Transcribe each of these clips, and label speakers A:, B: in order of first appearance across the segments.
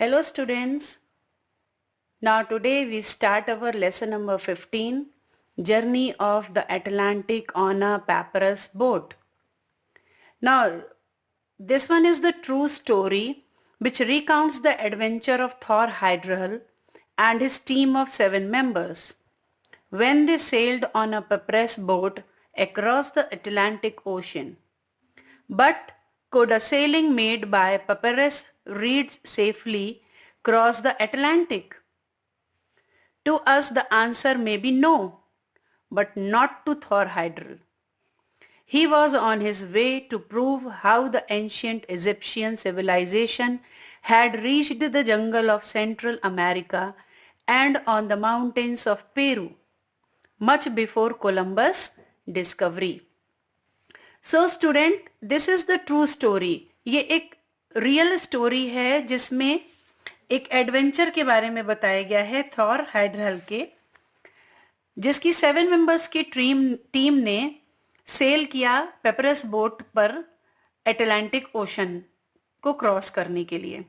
A: Hello students. Now today we start our lesson number 15, Journey of the Atlantic on a Papyrus Boat. Now this one is the true story which recounts the adventure of Thor Heyerdahl and his team of 7 members when they sailed on a papyrus boat across the Atlantic Ocean. But could a sailing made by papyrus reeds safely cross the Atlantic? To us the answer may be no, but not to Thor Heyerdahl. He was on his way to prove how the ancient Egyptian civilization had reached the jungle of Central America and on the mountains of Peru, much before Columbus' discovery. So student, this is the true story. ये एक real story है जिसमें एक adventure के बारे में बताया गया है थॉर हाइडरल के, जिसकी 7 मेंबर्स की टीम ने सेल किया पेपरस बोट पर अटलांटिक ओशन को क्रॉस करने के लिए.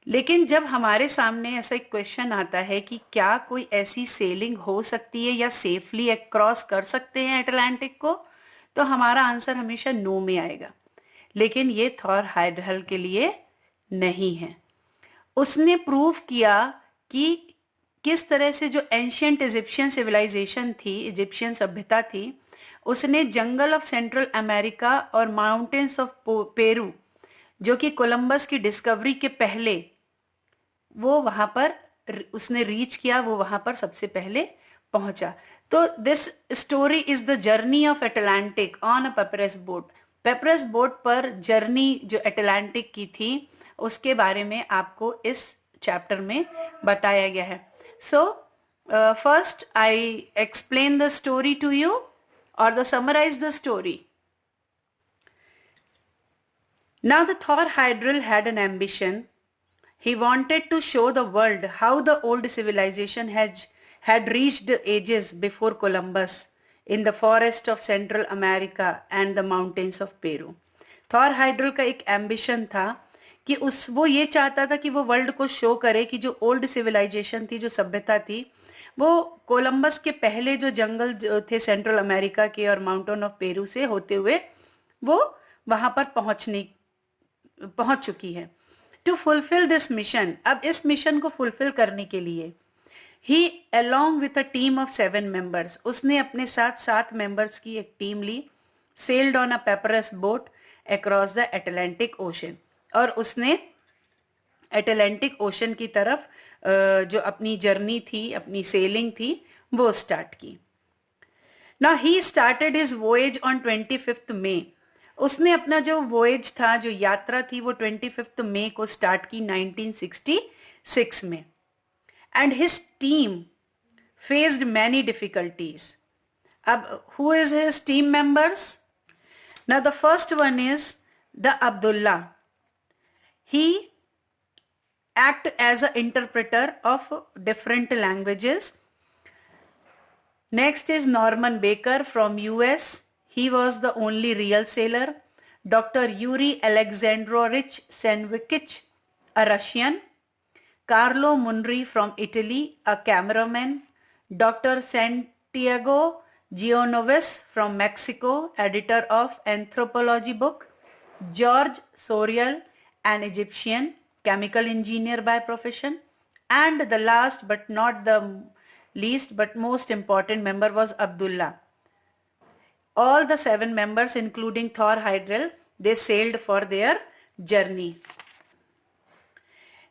A: लेकिन जब हमारे सामने ऐसा एक क्वेश्चन आता है कि क्या कोई ऐसी सेलिंग हो सकती है या सेफली क्रॉस कर सकते हैं अटलांटिक को, तो हमारा आंसर हमेशा नो में आएगा. लेकिन ये थॉर हाइडरल के लिए नहीं है. उसने प्रूव किया कि किस तरह से जो एंशिएंट इजिप्शियन सिविलाइजेशन थी, इजिप्शियन सभ्यता थी, उसने जंगल ऑफ सेंट्रल अमेरिका और माउंटेन्स ऑफ पेरू, जो कि कोलंबस की डिस्कवरी के पहले वो वहां पर उसने रीच किया, वो वहां पर सबसे पहले पहुंचा. तो this story is the journey of Atlantic on a papyrus boat. Papyrus boat पर जर्नी जो अटलांटिक की थी उसके बारे में आपको इस चैप्टर में बताया गया है. So first I explain the story to you और the summarise the story. Now the Thor Heyerdahl had an ambition. He wanted to show the world how the old civilization had reached ages before Columbus in the forest of Central America and the mountains of Peru. Thor Heyerdahl का एक ambition था कि वो ये चाहता था कि वो वर्ल्ड को शो करे कि जो ओल्ड सिविलाइजेशन थी, जो सभ्यता थी, वो कोलंबस के पहले जो जंगल जो थे सेंट्रल अमेरिका के और माउंटेन ऑफ पेरू से होते हुए वो वहां पर पहुंच चुकी है. टू फुलफिल दिस मिशन, अब इस मिशन को फुलफिल करने के लिए ही along with a team of 7 members, उसने अपने साथ 7 मेंबर्स की एक टीम ली. Sailed on a papyrus boat across the Atlantic Ocean, और उसने अटलांटिक ओशन की तरफ जो अपनी जर्नी थी, अपनी सेलिंग थी, वो स्टार्ट की. Now he started his voyage on 25 मई. उसने अपना जो वोएज था, जो यात्रा थी, वो 25 मई को स्टार्ट की 1966 में. And his team faced many difficulties. अब who is his team members? Now the first one is the Abdullah. He act as an interpreter of different languages. Next is Norman Baker from US. He was the only real sailor. Dr. Yuri Alexandrovich Senvikich, a Russian. Carlo Munri from Italy, a cameraman. Dr. Santiago Gionovis from Mexico, editor of anthropology book. George Sorial, an Egyptian, chemical engineer by profession. And the last but not the least but most important member was Abdullah. All the 7 members, including Thor Heyerdahl, they sailed for their journey.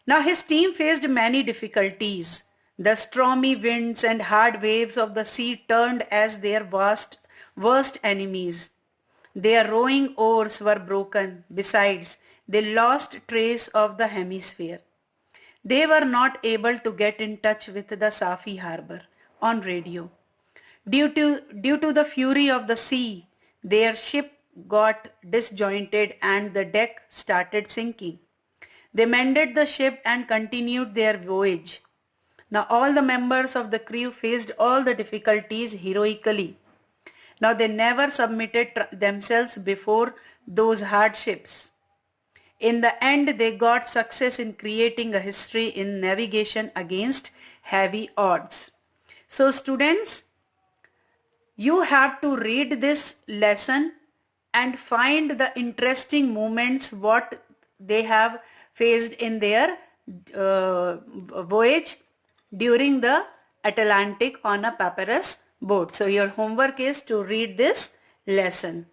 A: Now his team faced many difficulties. The stormy winds and hard waves of the sea turned as their worst enemies. Their rowing oars were broken. Besides, they lost trace of the hemisphere. They were not able to get in touch with the Safi harbor on radio. Due to the fury of the sea, their ship got disjointed and the deck started sinking. They mended the ship and continued their voyage. Now all the members of the crew faced all the difficulties heroically. Now they never submitted themselves before those hardships. In the end, they got success in creating a history in navigation against heavy odds. So students, you have to read this lesson and find the interesting moments what they have faced in their voyage during the Atlantic on a papyrus boat. So your homework is to read this lesson.